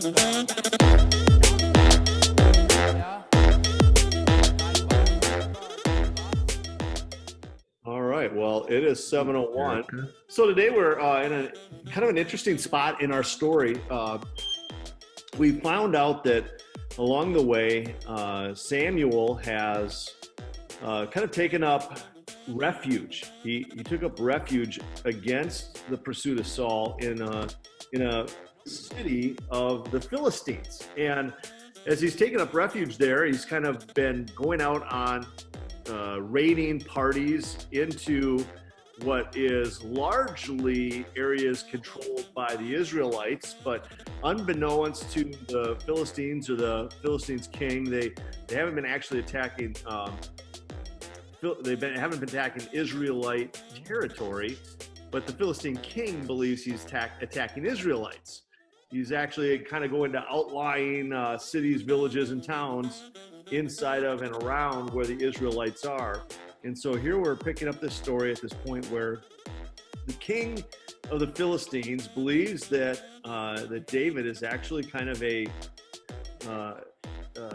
All right. Well, it is 7:01. So today we're in a kind of an interesting spot in our story. We found out that along the way, Samuel has kind of taken up refuge. He took up refuge against the pursuit of Saul in a city of the Philistines. And as he's taken up refuge there, he's kind of been going out on raiding parties into what is largely areas controlled by the Israelites, but unbeknownst to the Philistines or the Philistines' king, they haven't been actually attacking. Haven't been attacking Israelite territory, but the Philistine king believes he's attacking Israelites. He's actually kind of going to outlying cities, villages, and towns inside of and around where the Israelites are. And so here we're picking up this story at this point where the king of the Philistines believes that that David is actually kind of a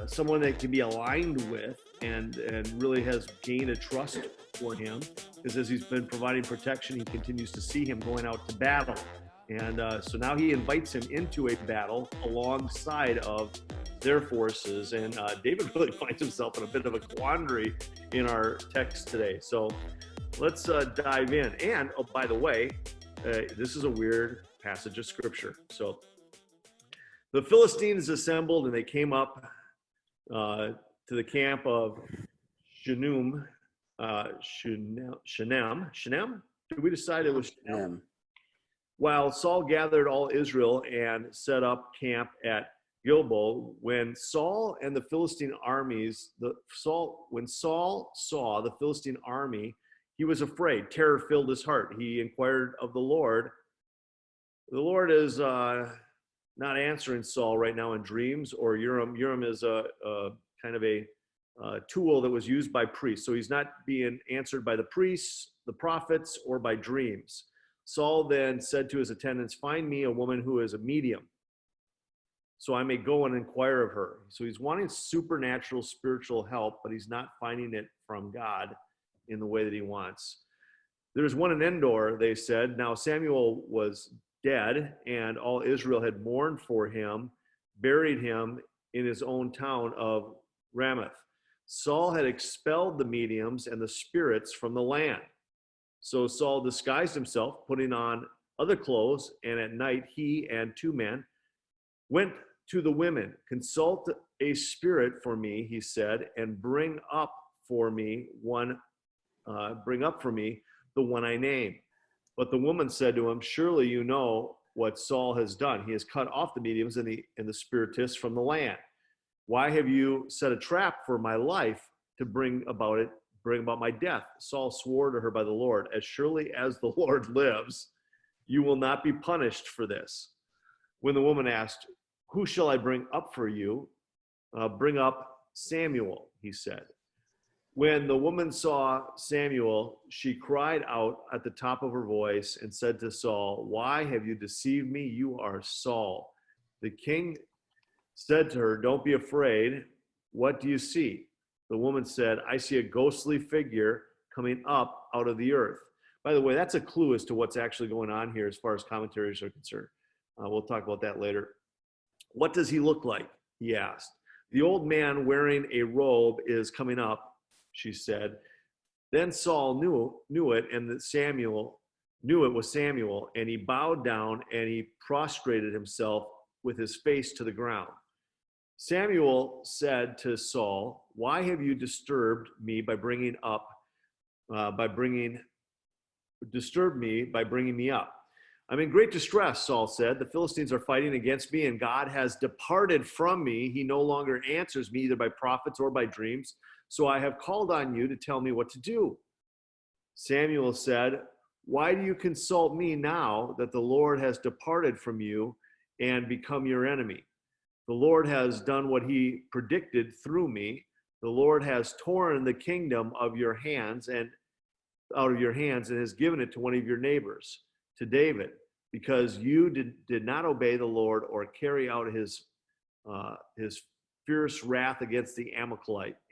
someone that can be aligned with and really has gained a trust for him, because as he's been providing protection, he continues to see him going out to battle. And so now he invites him into a battle alongside of their forces. And David really finds himself in a bit of a quandary in our text today. So let's dive in. And oh, by the way, this is a weird passage of scripture. So the Philistines assembled and they came up to the camp of Shunem. Did we decide it was Shunem? While Saul gathered all Israel and set up camp at Gilboa, when Saul and the Philistine armies, when Saul saw the Philistine army, he was afraid. Terror filled his heart. He inquired of the Lord. The Lord is not answering Saul right now in dreams or Urim. Urim is a kind of a tool that was used by priests. So he's not being answered by the priests, the prophets, or by dreams. Saul then said to his attendants, "Find me a woman who is a medium, so I may go and inquire of her." So he's wanting supernatural spiritual help, but he's not finding it from God in the way that he wants. There's one in Endor, they said. Now Samuel was dead, and all Israel had mourned for him, buried him in his own town of Ramoth. Saul had expelled the mediums and the spirits from the land. So Saul disguised himself, putting on other clothes, and at night he and two men went to the women. "Consult a spirit for me," he said, "and bring up for me the one I name." But the woman said to him, "Surely you know what Saul has done. He has cut off the mediums and the spiritists from the land. Why have you set a trap for my life to bring about my death?" Saul swore to her by the Lord, "As surely as the Lord lives, you will not be punished for this." When the woman asked, "Who shall I bring up for you?" "Bring up Samuel," he said. When the woman saw Samuel, she cried out at the top of her voice and said to Saul, "Why have you deceived me? You are Saul." The king said to her, "Don't be afraid. What do you see?" The woman said, "I see a ghostly figure coming up out of the earth." By the way, that's a clue as to what's actually going on here as far as commentaries are concerned. We'll talk about that later. "What does he look like?" he asked. "The old man wearing a robe is coming up," she said. Then Saul knew it, and that Samuel knew it was Samuel, and he bowed down and he prostrated himself with his face to the ground. Samuel said to Saul, "Why have you disturbed me by bringing me up? "I'm in great distress," Saul said. "The Philistines are fighting against me, and God has departed from me. He no longer answers me either by prophets or by dreams. So I have called on you to tell me what to do." Samuel said, "Why do you consult me now that the Lord has departed from you and become your enemy? The Lord has done what he predicted through me. The Lord has torn the kingdom of your hands and out of your hands and has given it to one of your neighbors, to David. because you did not obey the Lord or carry out his fierce wrath against the Amalekites.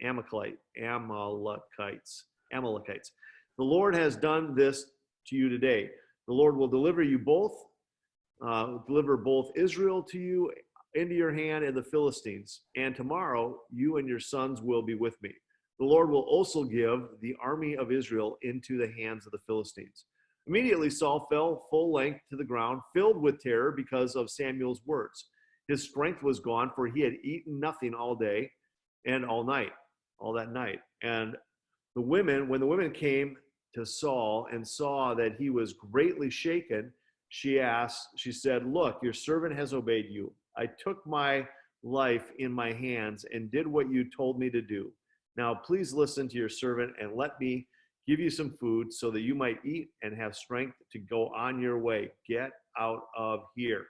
The Lord has done this to you today. The Lord will deliver both Israel to you into your hand and the Philistines. And tomorrow you and your sons will be with me. The Lord will also give the army of Israel into the hands of the Philistines. Immediately Saul fell full length to the ground, filled with terror because of Samuel's words. His strength was gone, for he had eaten nothing all day and all that night. And when the women came to Saul and saw that he was greatly shaken, she said, "Look, your servant has obeyed you. I took my life in my hands and did what you told me to do. Now please listen to your servant and let me give you some food so that you might eat and have strength to go on your way. Get out of here."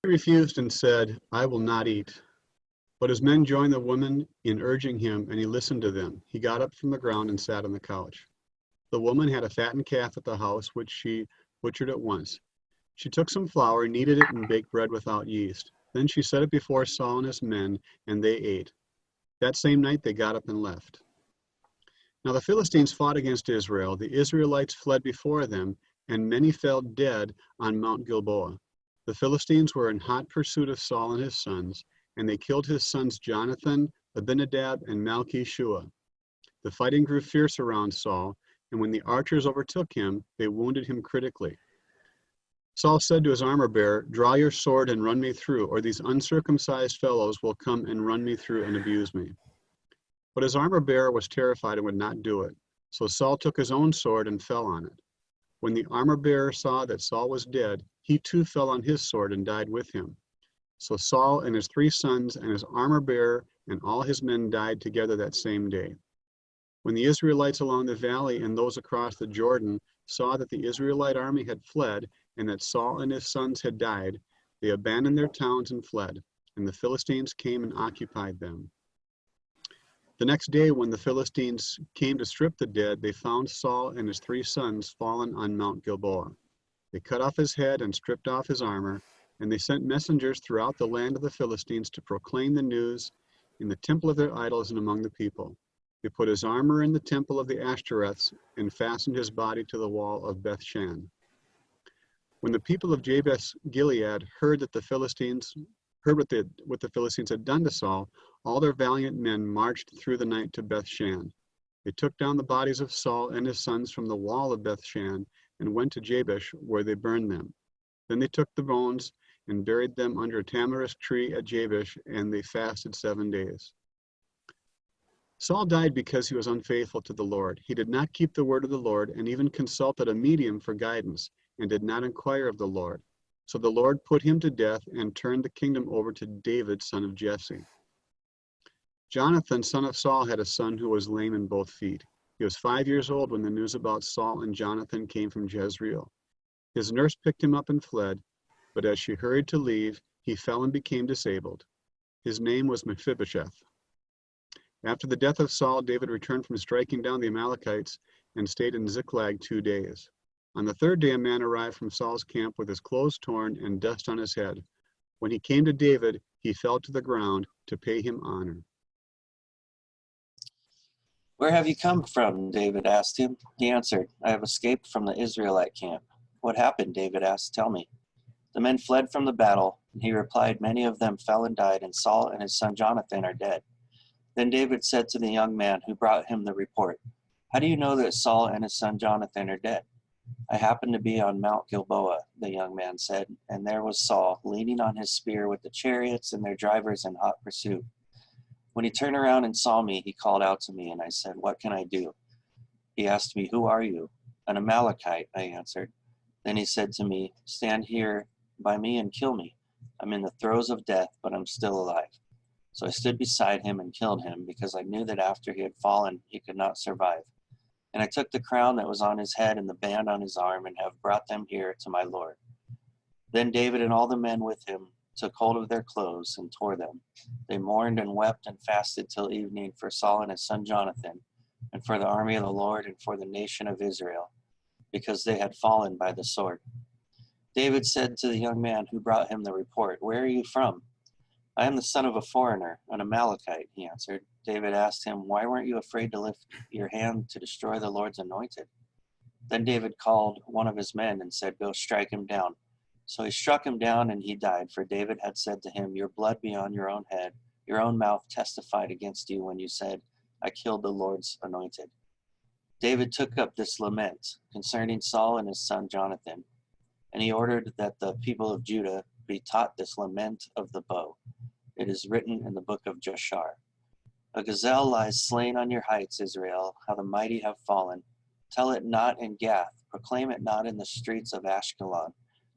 He refused and said, "I will not eat." But his men joined the woman in urging him, and he listened to them. He got up from the ground and sat on the couch. The woman had a fattened calf at the house, which she butchered at once. She took some flour, kneaded it, and baked bread without yeast. Then she set it before Saul and his men, and they ate. That same night they got up and left. Now the Philistines fought against Israel. The Israelites fled before them, and many fell dead on Mount Gilboa. The Philistines were in hot pursuit of Saul and his sons, and they killed his sons Jonathan, Abinadab, and Malchi-Shua. The fighting grew fierce around Saul, and when the archers overtook him, they wounded him critically. Saul said to his armor-bearer, "Draw your sword and run me through, or these uncircumcised fellows will come and run me through and abuse me." But his armor-bearer was terrified and would not do it. So Saul took his own sword and fell on it. When the armor-bearer saw that Saul was dead, he too fell on his sword and died with him. So Saul and his 3 sons and his armor-bearer and all his men died together that same day. When the Israelites along the valley and those across the Jordan saw that the Israelite army had fled and that Saul and his sons had died, they abandoned their towns and fled, and the Philistines came and occupied them. The next day, when the Philistines came to strip the dead, they found Saul and his 3 sons fallen on Mount Gilboa. They cut off his head and stripped off his armor, and they sent messengers throughout the land of the Philistines to proclaim the news in the temple of their idols and among the people. They put his armor in the temple of the Ashtoreths and fastened his body to the wall of Bethshan. When the people of Jabesh Gilead heard what the Philistines had done to Saul, all their valiant men marched through the night to Bethshan. They took down the bodies of Saul and his sons from the wall of Bethshan and went to Jabesh, where they burned them. Then they took the bones and buried them under a tamarisk tree at Jabesh, and they fasted 7 days. Saul died because he was unfaithful to the Lord. He did not keep the word of the Lord, and even consulted a medium for guidance, and did not inquire of the Lord. So the Lord put him to death and turned the kingdom over to David, son of Jesse. Jonathan, son of Saul, had a son who was lame in both feet. He was 5 years old when the news about Saul and Jonathan came from Jezreel. His nurse picked him up and fled, but as she hurried to leave, he fell and became disabled. His name was Mephibosheth. After the death of Saul, David returned from striking down the Amalekites and stayed in Ziklag 2 days. On the 3rd day, a man arrived from Saul's camp with his clothes torn and dust on his head. When he came to David, he fell to the ground to pay him honor. "Where have you come from?" David asked him. He answered, "I have escaped from the Israelite camp." "What happened?" David asked. "Tell me." "The men fled from the battle," and he replied, "many of them fell and died, and Saul and his son Jonathan are dead." Then David said to the young man who brought him the report, "How do you know that Saul and his son Jonathan are dead?" "I happened to be on Mount Gilboa," the young man said, "and there was Saul leaning on his spear with the chariots and their drivers in hot pursuit. When he turned around and saw me, he called out to me, and I said, 'What can I do?' He asked me, 'Who are you?' 'An Amalekite,' I answered. Then he said to me, 'Stand here by me and kill me. I'm in the throes of death, but I'm still alive.' So I stood beside him and killed him, because I knew that after he had fallen, he could not survive. And I took the crown that was on his head and the band on his arm, and have brought them here to my Lord." Then David and all the men with him took hold of their clothes and tore them. They mourned and wept and fasted till evening for Saul and his son Jonathan, and for the army of the Lord and for the nation of Israel, because they had fallen by the sword. David said to the young man who brought him the report, "Where are you from?" "I am the son of a foreigner, an Amalekite," he answered. David asked him, "Why weren't you afraid to lift your hand to destroy the Lord's anointed?" Then David called one of his men and said, "Go strike him down." So he struck him down and he died, for David had said to him, "Your blood be on your own head. Your own mouth testified against you when you said, 'I killed the Lord's anointed.'" David took up this lament concerning Saul and his son Jonathan, and he ordered that the people of Judah be taught this lament of the bow. It is written in the book of Jashar. "A gazelle lies slain on your heights, Israel, how the mighty have fallen. Tell it not in Gath, proclaim it not in the streets of Ashkelon,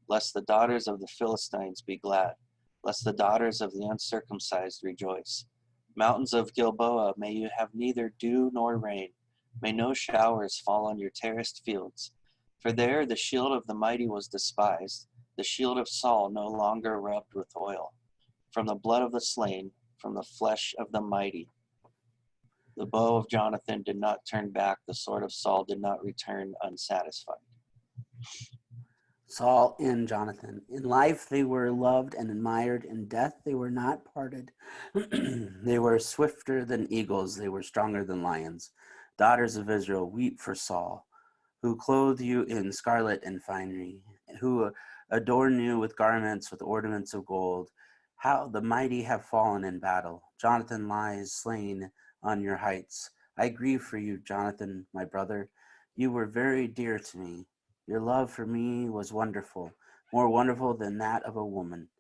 lest the daughters of the Philistines be glad, lest the daughters of the uncircumcised rejoice. Mountains of Gilboa, may you have neither dew nor rain. May no showers fall on your terraced fields. For there the shield of the mighty was despised, the shield of Saul no longer rubbed with oil. From the blood of the slain, from the flesh of the mighty. The bow of Jonathan did not turn back, the sword of Saul did not return unsatisfied." Saul and Jonathan. In life they were loved and admired. In death they were not parted. They were swifter than eagles. They were stronger than lions. Daughters of Israel, weep for Saul, who clothed you in scarlet and finery, who adorn you with garments with ornaments of gold. How the mighty have fallen in battle. Jonathan lies slain on your heights. I grieve for you, Jonathan, my brother. You were very dear to me. Your love for me was wonderful, more wonderful than that of a woman.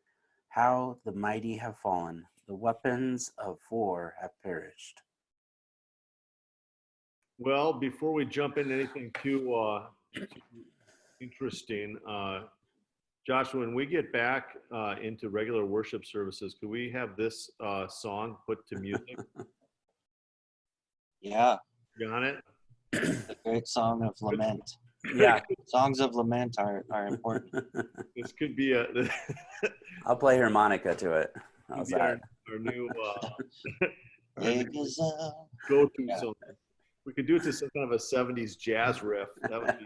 How the mighty have fallen. The weapons of war have perished. Well, before we jump into anything too interesting, Josh, when we get back into regular worship services, could we have this song put to music? Yeah, Got it? a great song of lament. Yeah. Songs of lament are important. This could be a I'll play harmonica to it. could How's be that? our new Hey, gazelle. go-to Yeah. song. We could do it to some kind of a 70s jazz riff. That would be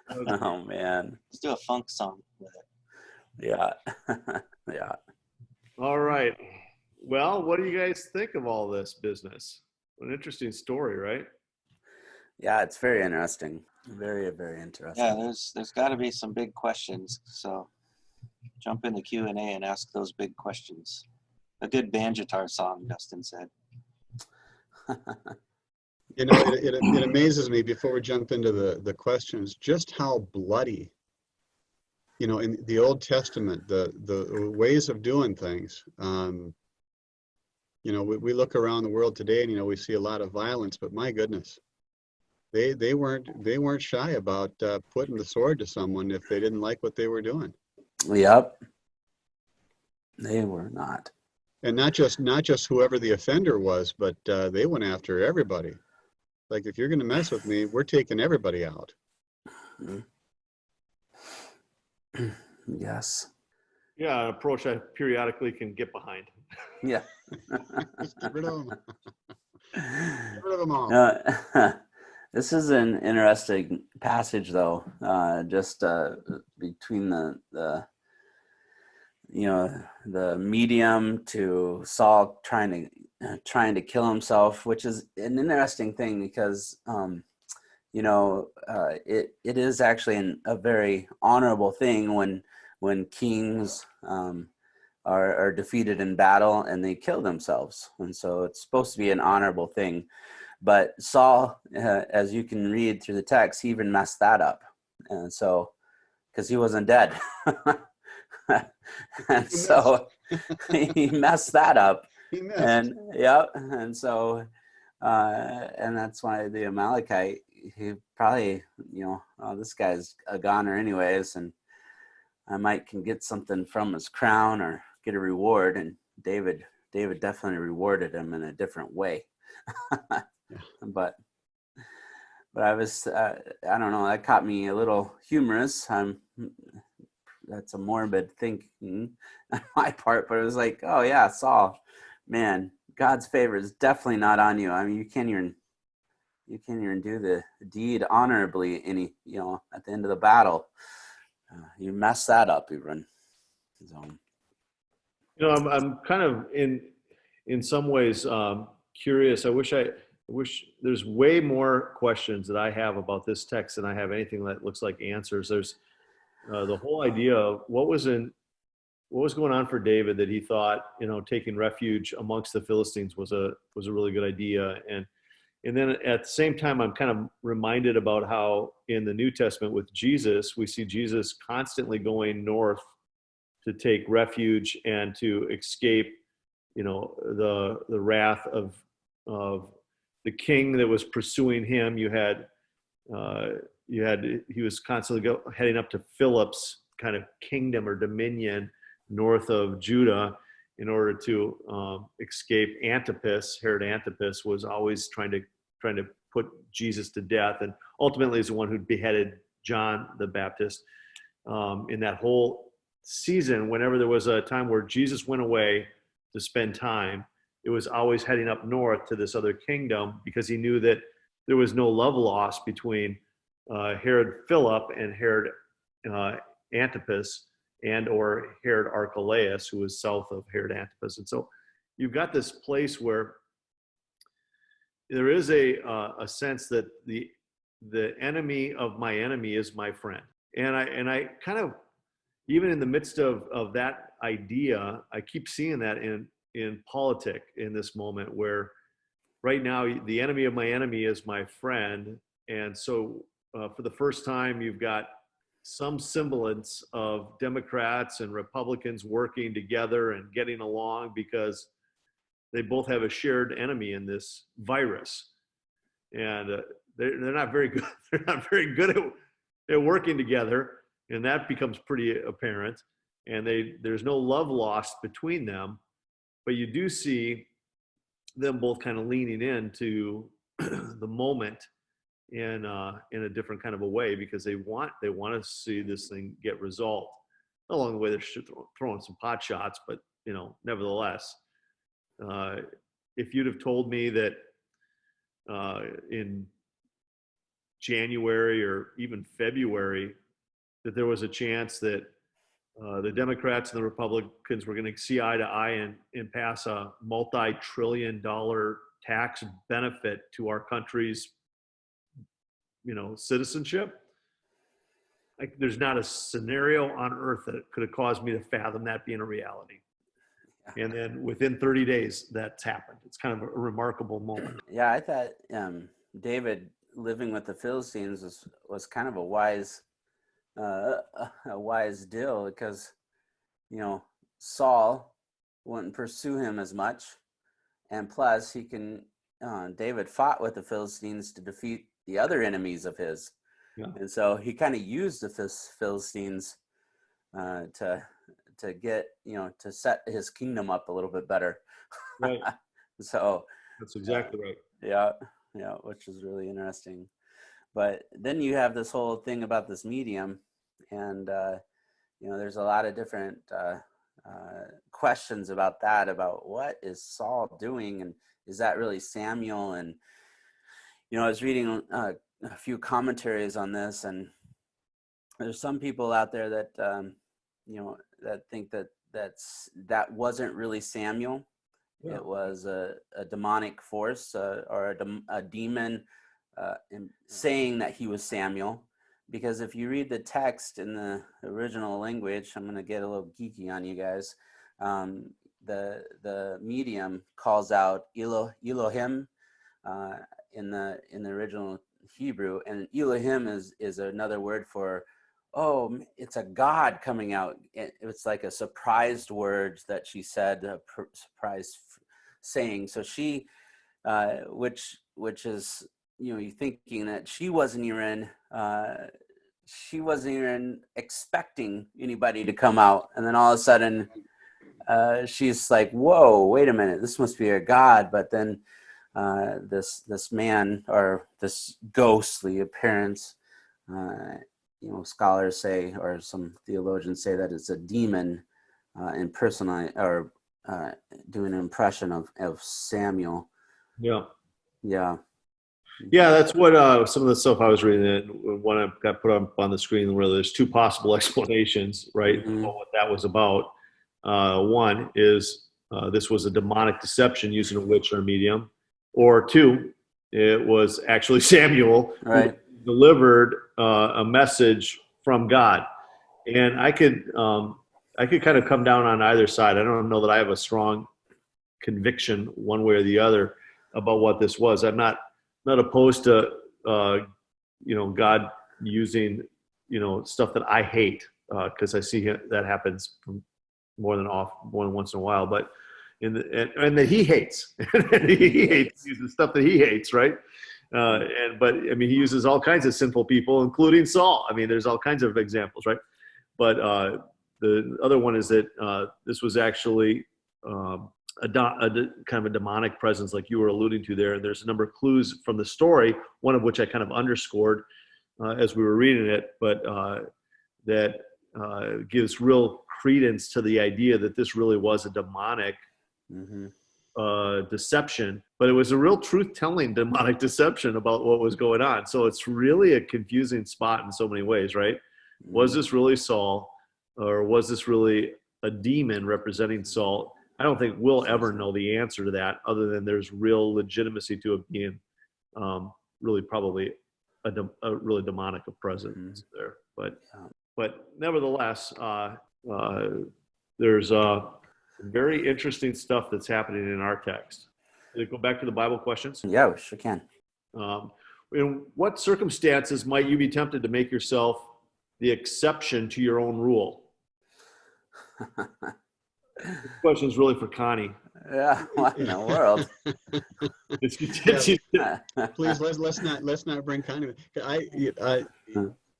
that would be- Oh man. Let's do a funk song with it. Yeah. Yeah. All right. Well, what do you guys think of all this business? What an interesting story, right? Yeah, it's very interesting. Very, very interesting. Yeah, there's got to be some big questions. So jump in the Q&A and ask those big questions. A good banjitar song, Dustin said. You know, it amazes me before we jump into the questions, just how bloody, you know, in the Old Testament, the ways of doing things. You know, we look around the world today and, you know, we see a lot of violence, but my goodness, they weren't shy about putting the sword to someone if they didn't like what they were doing. Yep. They were not. And not just whoever the offender was, but they went after everybody. Like, if you're going to mess with me, we're taking everybody out. Yes. Yeah, an approach I periodically can get behind. Yeah. Just get rid of them. Get rid of them all. This is an interesting passage, though. Just between the the medium to Saul trying to kill himself, which is an interesting thing because it is actually a very honorable thing when kings are defeated in battle and they kill themselves, and so it's supposed to be an honorable thing. But Saul, as you can read through the text, he even messed that up, and so because he wasn't dead. And so he messed that up. He missed. And so and that's why the Amalekite, he probably, oh, this guy's a goner anyways, and I can get something from his crown or get a reward. And David definitely rewarded him in a different way. But I was I don't know, that caught me a little humorous. That's a morbid thinking on my part, but it was like, oh yeah, Saul, man, God's favor is definitely not on you. I mean, you can't even you can't even do the deed honorably at the end of the battle. You mess that up even. So. I'm kind of in some ways curious. I wish there's way more questions that I have about this text than I have anything that looks like answers. There's the whole idea of what was going on for David that he thought, taking refuge amongst the Philistines was a really good idea. And then at the same time, I'm kind of reminded about how in the New Testament with Jesus, we see Jesus constantly going north to take refuge and to escape, the wrath of the king that was pursuing him. He was constantly heading up to Philip's kind of kingdom or dominion north of Judah in order to escape Antipas. Herod Antipas was always trying to put Jesus to death, and ultimately is the one who beheaded John the Baptist. In that whole season, whenever there was a time where Jesus went away to spend time, it was always heading up north to this other kingdom, because he knew that there was no love lost between Herod Philip and Herod Antipas, and or Herod Archelaus, who was south of Herod Antipas. And so you've got this place where there is a sense that the enemy of my enemy is my friend. And I kind of, even in the midst of that idea, I keep seeing that in politics in this moment, where right now the enemy of my enemy is my friend. And so for the first time, you've got some semblance of Democrats and Republicans working together and getting along, because they both have a shared enemy in this virus. And they're not very good. They're not very good at working together, and that becomes pretty apparent. And there's no love lost between them, but you do see them both kind of leaning into the moment in a different kind of a way, because they want to see this thing get resolved. Along the way, they're throwing some pot shots, but nevertheless, if you'd have told me that in January or even February that there was a chance that the Democrats and the Republicans were going to see eye to eye and pass a multi-trillion-dollar tax benefit to our country's citizenship, like, there's not a scenario on earth that could have caused me to fathom that being a reality. And then within 30 days, that's happened. It's kind of a remarkable moment. Yeah, I thought David living with the Philistines was kind of a wise deal, because Saul wouldn't pursue him as much, and plus David fought with the Philistines to defeat the other enemies of his. Yeah. And so he kind of used the Philistines to get to set his kingdom up a little bit better. Right. So That's exactly right. yeah, which is really interesting. But then you have this whole thing about this medium, and there's a lot of different questions about that, about what is Saul doing, and is that really Samuel? And I was reading a few commentaries on this, and there's some people out there that that think that wasn't really Samuel. Yeah. It was a demonic force or a demon saying that he was Samuel. Because if you read the text in the original language, I'm going to get a little geeky on you guys. The medium calls out Elohim in the original Hebrew, and Elohim is another word for, it's a God coming out. It's like a surprised word that she said, a surprise saying. So she, which is, you're thinking that she wasn't even expecting anybody to come out, and then all of a sudden, she's like, "Whoa, wait a minute, this must be a God." But then, this man, or this ghostly appearance, scholars say, or some theologians say, that it's a demon impersonate or doing an impression of Samuel. Yeah. Yeah. Yeah, that's what some of the stuff I was reading. When I got put up on the screen, where there's two possible explanations, right, Mm-hmm. about what that was about. One is this was a demonic deception using a witch or a medium, or two, it was actually Samuel who Right. delivered a message from God. And I could kind of come down on either side. I don't know that I have a strong conviction one way or the other about what this was. I'm not opposed to God using stuff that I hate, because I see that happens more than once in a while. But and that he hates, he hates using stuff that he hates, right? But I mean, he uses all kinds of sinful people, including Saul. I mean, there's all kinds of examples, right? But the other one is that this was actually kind of a demonic presence, like you were alluding to there. There's a number of clues from the story, one of which I kind of underscored as we were reading it, but that gives real credence to the idea that this really was a demonic Mm-hmm. deception, but it was a real truth-telling demonic deception about what was going on. So it's really a confusing spot in so many ways, right? Was this really Saul, or was this really a demon representing Saul? I don't think we'll ever know the answer to that, other than there's real legitimacy to it being really probably a really demonic presence there. But nevertheless, there's very interesting stuff that's happening in our text. Go back to the Bible questions. Yeah, we sure can. In what circumstances might you be tempted to make yourself the exception to your own rule? This question is really for Connie. Yeah, what in the world? Please let's not bring Connie.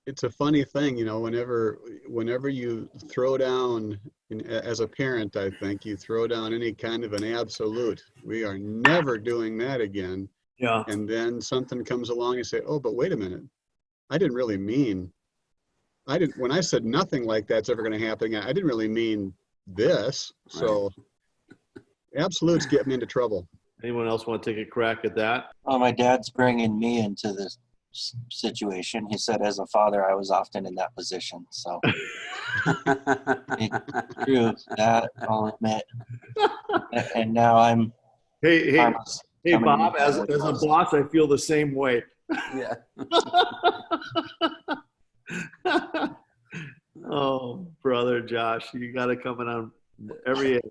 It's a funny thing, whenever you throw down, as a parent, I think you throw down any kind of an absolute. We are never doing that again. Yeah. And then something comes along and say, oh, but wait a minute, I didn't really mean. When I said nothing like that's ever going to happen again, I didn't really mean this. So absolutes get me into trouble. Anyone else want to take a crack at that? Well, my dad's bringing me into this situation. He said, as a father, I was often in that position. So it's true, that I'll admit. And now I'm. Hey, Bob, as a boss, I feel the same way. Yeah. Oh, brother Josh, you got to come in on every.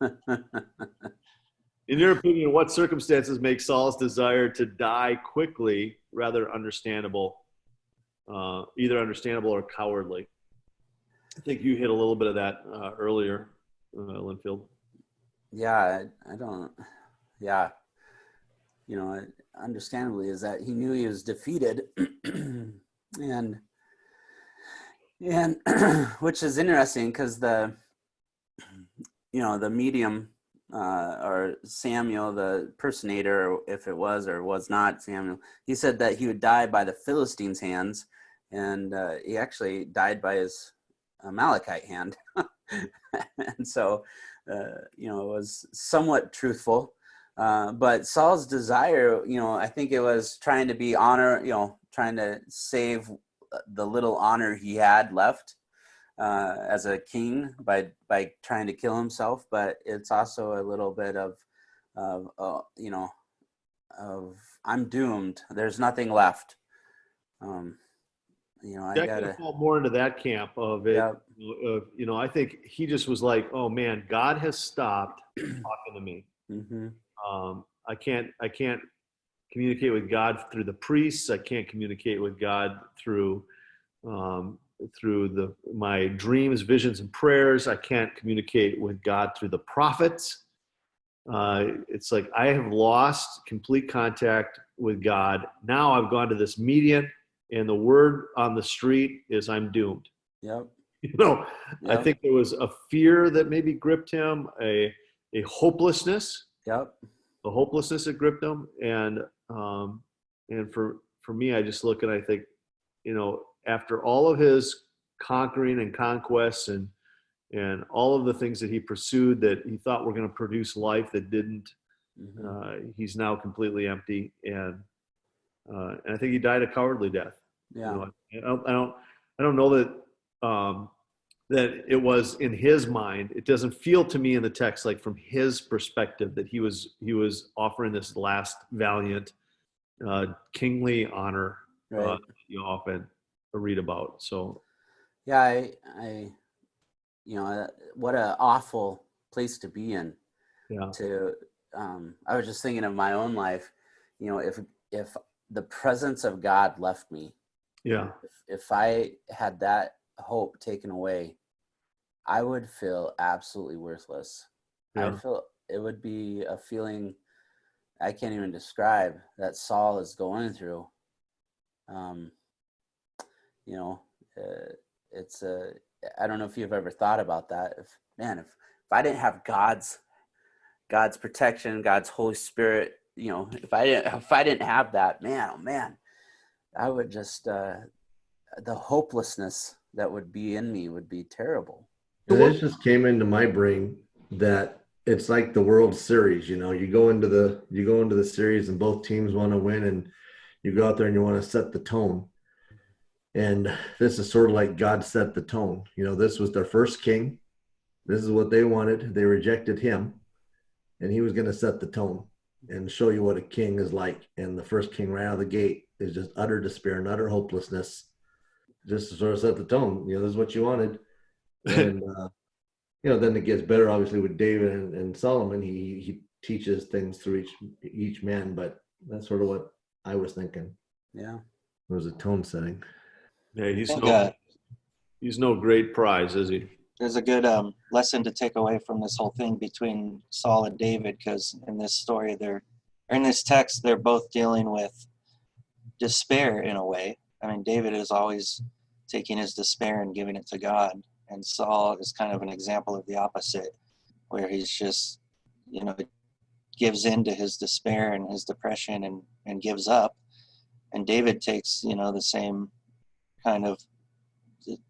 In your opinion, what circumstances make Saul's desire to die quickly rather understandable, either understandable or cowardly? I think you hit a little bit of that earlier, Linfield. Yeah, I don't. Yeah, understandably, is that he knew he was defeated, and which is interesting because the medium or Samuel, the personator, if it was or was not Samuel, he said that he would die by the Philistines' hands, and he actually died by his Amalekite hand. And so, it was somewhat truthful. But Saul's desire, I think it was trying to be trying to save the little honor he had left as a king by trying to kill himself. But it's also a little bit of I'm doomed. There's nothing left. I gotta fall more into that camp of it. Yep. I think he just was like, oh man, God has stopped talking to me. Mm-hmm. I can't communicate with God through the priests. I can't communicate with God through my dreams, visions, and prayers. I can't communicate with God through the prophets. It's like I have lost complete contact with God. Now I've gone to this median, and the word on the street is I'm doomed. Yep. Yep. I think there was a fear that maybe gripped him, a hopelessness. Yep. The hopelessness that gripped him, and for me, I just look and I think, after all of his conquering and conquests and all of the things that he pursued that he thought were going to produce life that didn't, he's now completely empty, and And I think he died a cowardly death. Yeah. I don't know that that it was in his mind. It doesn't feel to me in the text like from his perspective that he was offering this last valiant kingly honor Right. you often read about. So Yeah. What a awful place to be in. yeah, I was just thinking of my own life. If the presence of God left me, yeah, if I had that hope taken away, I would feel absolutely worthless. yeah. It would be a feeling I can't even describe that Saul is going through. Um, you know, it's I don't know if you've ever thought about that. If I didn't have God's protection, God's Holy Spirit, if I didn't have that, man, oh man, I would just the hopelessness that would be in me would be terrible. And this just came into my brain that it's like the World Series. You go into the series and both teams want to win, and you go out there and you want to set the tone. And this is sort of like God set the tone. This was their first king. This is what they wanted. They rejected him, and he was going to set the tone and show you what a king is like. And the first king right out of the gate is just utter despair and utter hopelessness, just to sort of set the tone. This is what you wanted. And then it gets better, obviously, with David and Solomon. He teaches things through each man, but that's sort of what I was thinking. Yeah. It was a tone setting. Yeah, I think, he's no great prize, is he? there's a good lesson to take away from this whole thing between Saul and David, because in this story, in this text, they're both dealing with despair in a way. I mean, David is always taking his despair and giving it to God, and Saul is kind of an example of the opposite, where he's just, gives in to his despair and his depression and gives up. And David takes, the same kind of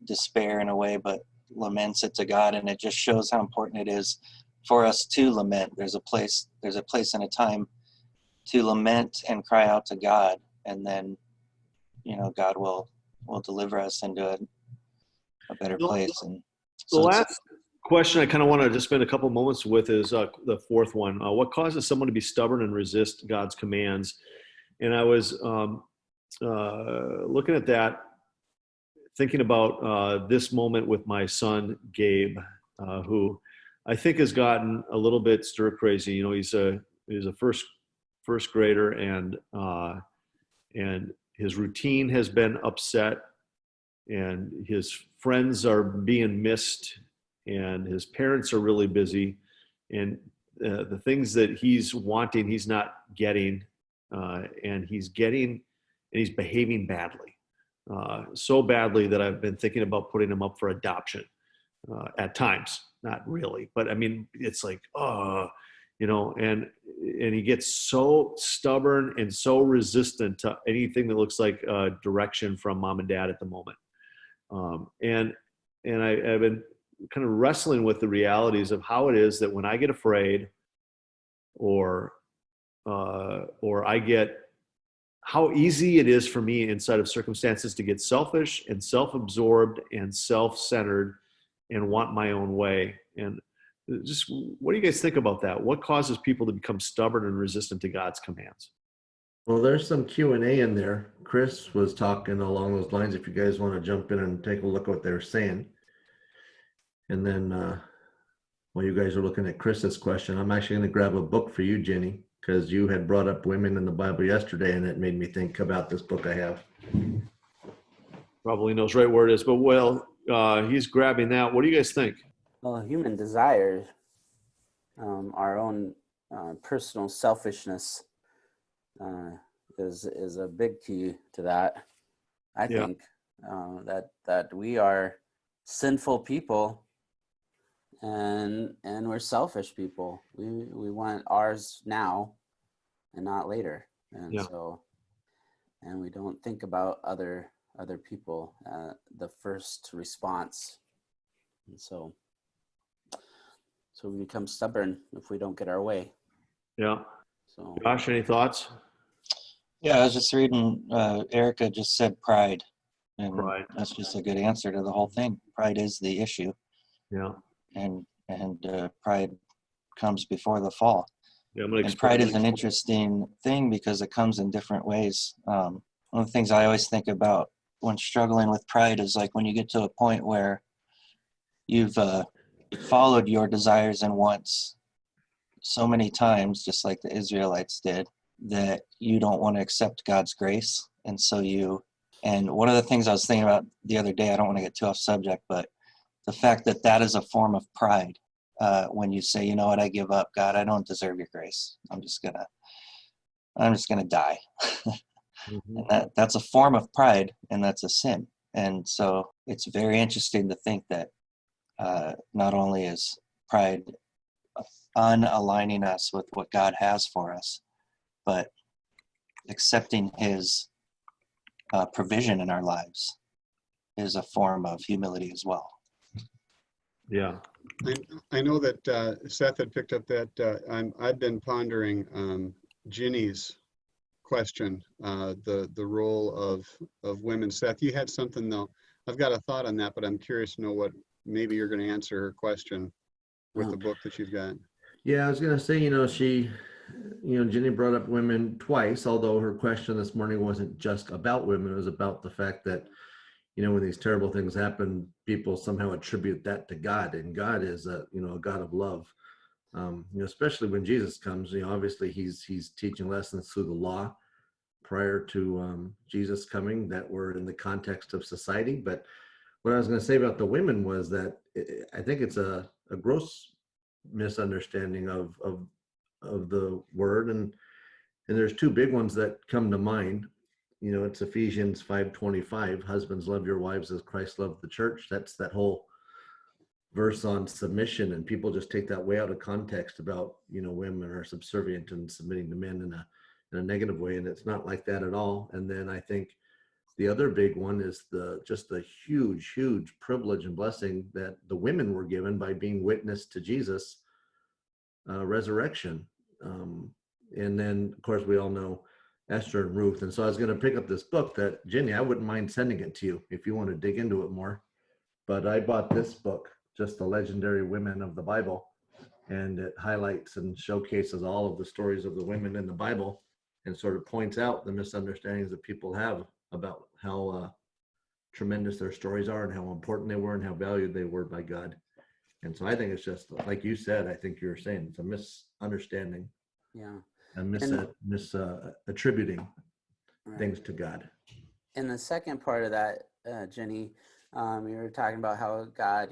despair in a way, but laments it to God. And it just shows how important it is for us to lament. There's a place and a time to lament and cry out to God, and then God will deliver us into a better place. And The last question I kind of want to just spend a couple moments with is the fourth one. What causes someone to be stubborn and resist God's commands? And I was looking at that, thinking about this moment with my son, Gabe, who I think has gotten a little bit stir crazy. He's a first grader, and his routine has been upset, and his friends are being missed, and his parents are really busy, and the things that he's wanting, he's not getting, and he's behaving badly. So badly that I've been thinking about putting him up for adoption at times. Not really, but I mean, it's like, and he gets so stubborn and so resistant to anything that looks like direction from mom and dad at the moment. And I've been kind of wrestling with the realities of how it is that when I get afraid, or I get, how easy it is for me inside of circumstances to get selfish and self-absorbed and self-centered and want my own way. And just, what do you guys think about that? What causes people to become stubborn and resistant to God's commands? Well, there's some Q&A in there. Chris was talking along those lines, if you guys want to jump in and take a look at what they were saying. And then while you guys are looking at Chris's question, I'm actually going to grab a book for you, Jenny, because you had brought up women in the Bible yesterday, and it made me think about this book I have. Probably knows right where it is, but he's grabbing that. What do you guys think? Well, human desires, our own personal selfishness is a big key to that. I think that we are sinful people, and we're selfish people. We want ours now and not later, and and we don't think about other people, the first response, and so we become stubborn if we don't get our way. Yeah. So, Josh, any thoughts? Yeah, I was just reading. Erica just said pride, and Pride. that's just a good answer to the whole thing. Pride is the issue, Yeah. and pride comes before the fall. Yeah, I'm going to And pride explain. is an interesting thing because it comes in different ways. One of the things I always think about when struggling with pride is like when you get to a point where you've followed your desires and wants so many times, just like the Israelites did, that you don't want to accept God's grace. And so and one of the things I was thinking about the other day, I don't want to get too off subject, but the fact that that is a form of pride. When you say, you know what, I give up, God, I don't deserve your grace. I'm just gonna die. Mhm. And that's a form of pride, and that's a sin. And so it's very interesting to think that not only is pride unaligning us with what God has for us, but accepting His provision in our lives is a form of humility as well. Yeah. I know that Seth had picked up that I've been pondering Ginny's question, the role of women. Seth, you had something though. I've got a thought on that, but I'm curious to know what maybe you're going to answer her question with the book that you've got. Yeah, I was gonna say, Jenny brought up women twice, although her question this morning wasn't just about women. It was about the fact that, when these terrible things happen, people somehow attribute that to God, and God is a God of love. Especially when Jesus comes, obviously he's teaching lessons through the law prior to Jesus coming that were in the context of society. But what I was going to say about the women was that I think it's a gross misunderstanding of the word, and there's two big ones that come to mind. It's Ephesians 5:25, husbands love your wives as Christ loved the church. That's that whole verse on submission, and people just take that way out of context about women are subservient and submitting to men in a negative way, and it's not like that at all. And then I think the other big one is just the huge privilege and blessing that the women were given by being witness to Jesus resurrection. And then of course we all know Esther and Ruth. And so I was going to pick up this book that, Jenny, I wouldn't mind sending it to you if you want to dig into it more. But I bought this book, just the legendary women of the Bible, and it highlights and showcases all of the stories of the women in the Bible and sort of points out the misunderstandings that people have about how tremendous their stories are and how important they were and how valued they were by God. And so I think it's just like you said, I think you were saying it's a misunderstanding. Yeah. And attributing Right. things to God. In the second part of that, Jenny, you were talking about how God,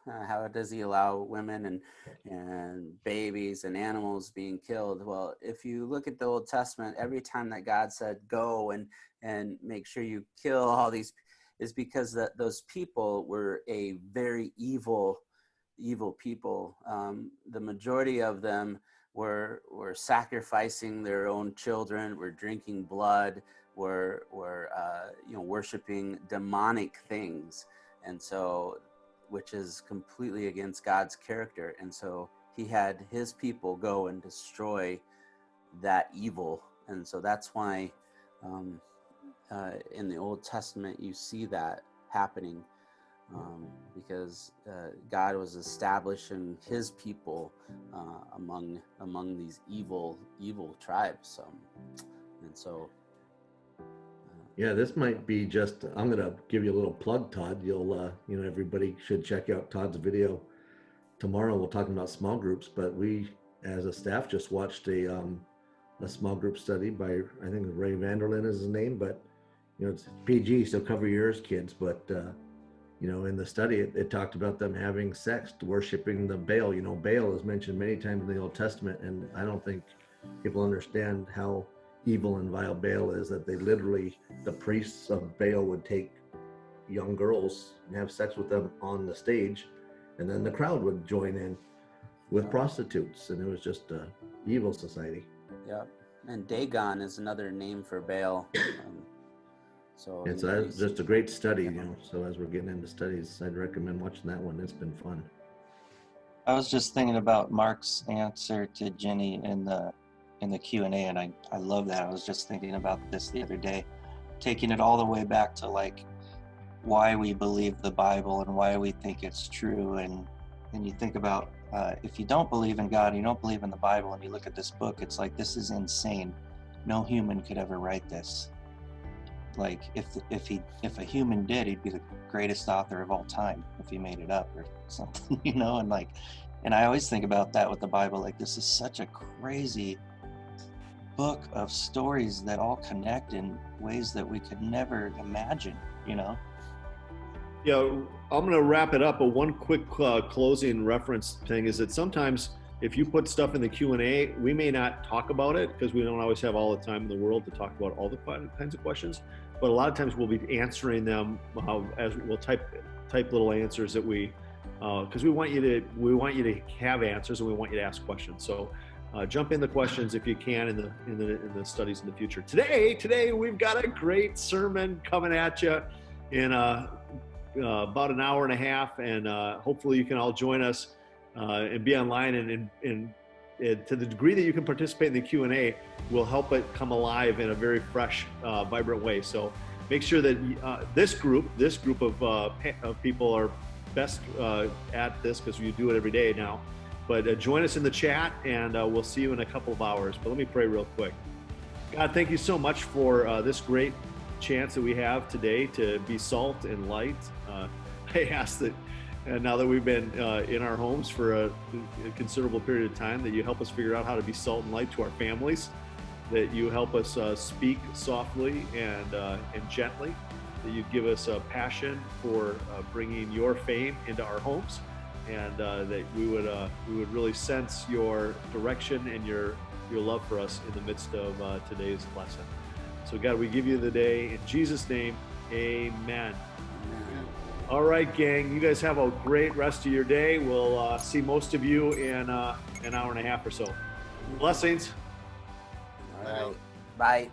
how does He allow women and babies and animals being killed? Well, if you look at the Old Testament, every time that God said go and make sure you kill all these, is because those people were a very evil people. The majority of them were sacrificing their own children, were drinking blood, were worshiping demonic things, and so, which is completely against God's character. And so He had His people go and destroy that evil. And so that's why in the Old Testament you see that happening. Because God was establishing His people among these evil tribes, and so. Yeah, this might be just. I'm gonna give you a little plug, Todd. You'll, everybody should check out Todd's video tomorrow. We'll talk about small groups, but we, as a staff, just watched a small group study by, I think Ray Vanderlyn is his name, but it's PG, so cover your ears, kids. But in the study, it talked about them having sex, worshiping the Baal. Baal is mentioned many times in the Old Testament, and I don't think people understand how evil and vile Baal is, that they literally, the priests of Baal would take young girls and have sex with them on the stage, and then the crowd would join in with prostitutes, and it was just a evil society. Yeah, and Dagon is another name for Baal. So it's just a great study, so as we're getting into studies, I'd recommend watching that one. It's been fun. I was just thinking about Mark's answer to Jenny in the in the Q&A, and I love that. I was just thinking about this the other day, taking it all the way back to like why we believe the Bible and why we think it's true. And you think about if you don't believe in God, you don't believe in the Bible, and you look at this book, it's like, this is insane. No human could ever write this. Like if a human did, he'd be the greatest author of all time if he made it up or something, you know. And I always think about that with the Bible. Like, this is such a crazy book of stories that all connect in ways that we could never imagine, you know. Yeah, I'm going to wrap it up, but one quick closing reference thing is that sometimes if you put stuff in the Q&A, we may not talk about it because we don't always have all the time in the world to talk about all the kinds of questions. But a lot of times we'll be answering them as we'll type little answers that we, because we want you to have answers and we want you to ask questions. So jump in the questions if you can in the studies in the future. Today we've got a great sermon coming at you in about an hour and a half, and hopefully you can all join us and be online, and to the degree that you can participate in the Q&A, will help it come alive in a very fresh, vibrant way. So make sure that this group of people are best at this, because you do it every day now. But join us in the chat, and we'll see you in a couple of hours. But let me pray real quick. God, thank you so much for this great chance that we have today to be salt and light. I ask that now that we've been in our homes for a considerable period of time, that you help us figure out how to be salt and light to our families, that you help us speak softly and gently, that you give us a passion for bringing your fame into our homes, and that we would really sense your direction and your love for us in the midst of today's lesson. So God, we give you the day in Jesus' name, amen. All right, gang, you guys have a great rest of your day. We'll see most of you in an hour and a half or so. Blessings. All right. Bye.